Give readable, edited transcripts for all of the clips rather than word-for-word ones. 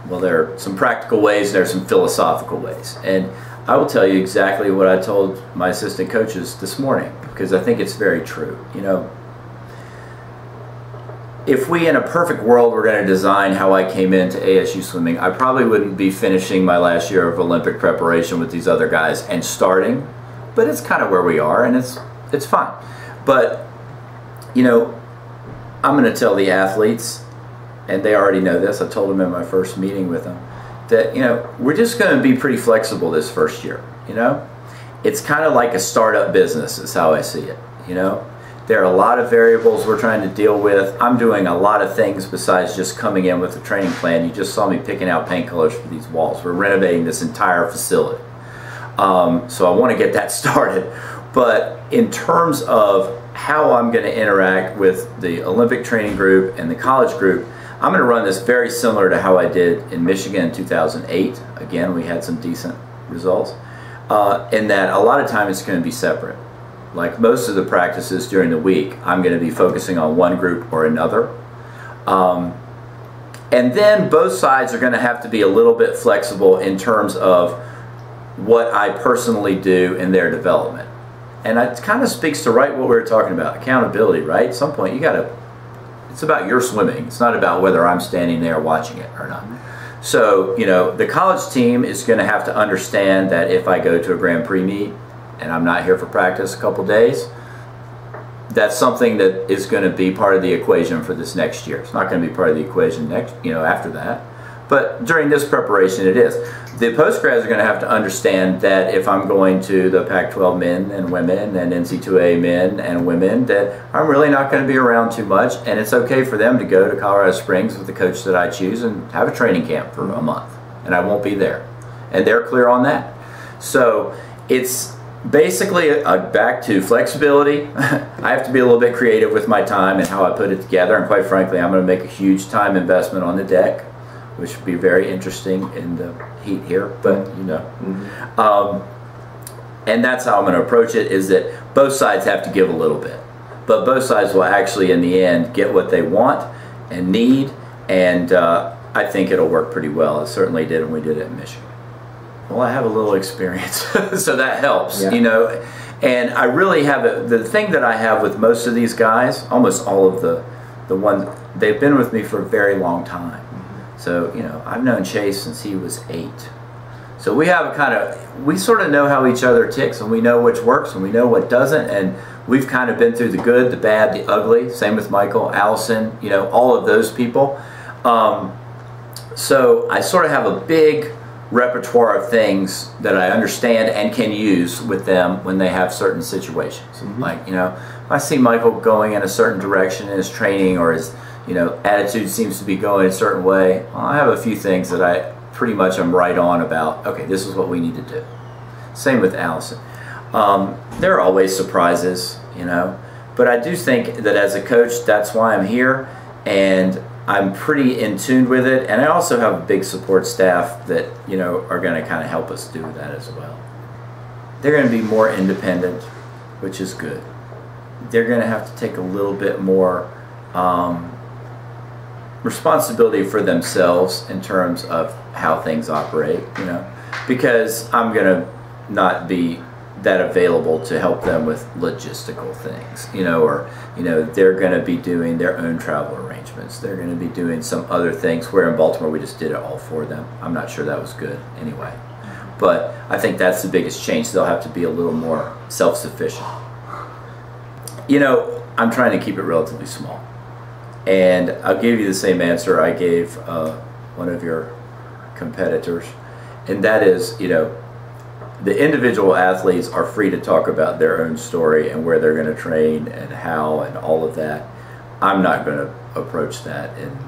Well, there are some practical ways, there are some philosophical ways. And I will tell you exactly what I told my assistant coaches this morning, because I think it's very true. You know, if we in a perfect world were going to design how I came into ASU swimming, I probably wouldn't be finishing my last year of Olympic preparation with these other guys and starting, but it's kind of where we are, and it's fine. But, you know, I'm going to tell the athletes, and they already know this, I told them in my first meeting with them, that, you know, we're just going to be pretty flexible this first year, you know? It's kind of like a startup business is how I see it, you know? There are a lot of variables we're trying to deal with. I'm doing a lot of things besides just coming in with a training plan. You just saw me picking out paint colors for these walls. We're renovating this entire facility. So I want to get that started. But in terms of how I'm going to interact with the Olympic training group and the college group, I'm going to run this very similar to how I did in Michigan in 2008. Again, we had some decent results. In that a lot of time it's going to be separate. Like most of the practices during the week, I'm going to be focusing on one group or another. And then both sides are going to have to be a little bit flexible in terms of what I personally do in their development. And it kind of speaks to what we were talking about, accountability, right? At some point you got to, it's about your swimming. It's not about whether I'm standing there watching it or not. So, you know, the college team is going to have to understand that if I go to a Grand Prix meet and I'm not here for practice a couple days, that's something that is going to be part of the equation for this next year. It's not going to be part of the equation next, you know, after that. But during this preparation, it is. The post-grads are going to have to understand that if I'm going to the Pac-12 men and women and NC2A men and women, that I'm really not going to be around too much, and it's okay for them to go to Colorado Springs with the coach that I choose and have a training camp for a month, and I won't be there. And they're clear on that. So it's basically back to flexibility. I have to be a little bit creative with my time and how I put it together, and quite frankly, I'm going to make a huge time investment on the deck, which would be very interesting in the heat here, but you know. And that's how I'm going to approach it, is that both sides have to give a little bit. But both sides will actually, in the end, get what they want and need, and I think it'll work pretty well. It certainly did when we did it in Michigan. Well, I have a little experience, so that helps, you know. And I really have the thing that I have with most of these guys, almost all of the ones, they've been with me for a very long time. So, you know, I've known Chase since he was 8. So we have we sort of know how each other ticks, and we know which works and we know what doesn't, and we've kind of been through the good, the bad, the ugly. Same with Michael, Allison, you know, all of those people. So I sort of have a big repertoire of things that I understand and can use with them when they have certain situations. Like, you know, if I see Michael going in a certain direction in his training, or his, you know, attitude seems to be going a certain way, well, I have a few things that I pretty much am right on about, okay, this is what we need to do. Same with Allison. There are always surprises, you know, but I do think that as a coach, that's why I'm here, and I'm pretty in tune with it, and I also have a big support staff that, you know, are going to kind of help us do that as well. They're going to be more independent, which is good. They're going to have to take a little bit more responsibility for themselves in terms of how things operate, you know, because I'm going to not be that available to help them with logistical things, you know, or, you know, they're going to be doing their own travel arrangements. They're going to be doing some other things, where in Baltimore we just did it all for them. I'm not sure that was good anyway. But I think that's the biggest change. They'll have to be a little more self-sufficient. You know, I'm trying to keep it relatively small. And I'll give you the same answer I gave one of your competitors, and that is, you know, the individual athletes are free to talk about their own story and where they're going to train and how and all of that. I'm not going to approach that in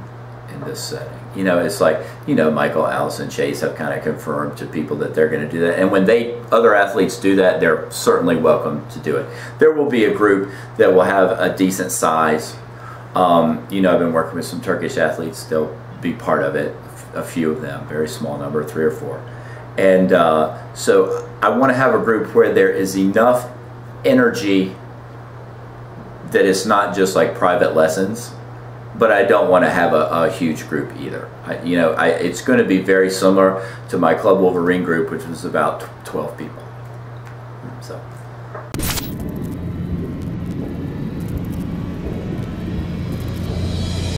this setting. You know, it's like, you know, Michael, Allison, Chase have kind of confirmed to people that they're going to do that. And when other athletes do that, they're certainly welcome to do it. There will be a group that will have a decent size. You know, I've been working with some Turkish athletes. They'll be part of it, a few of them, very small number, 3 or 4. And so I want to have a group where there is enough energy that it's not just like private lessons, but I don't want to have a huge group either. It's going to be very similar to my Club Wolverine group, which was about 12 people. So.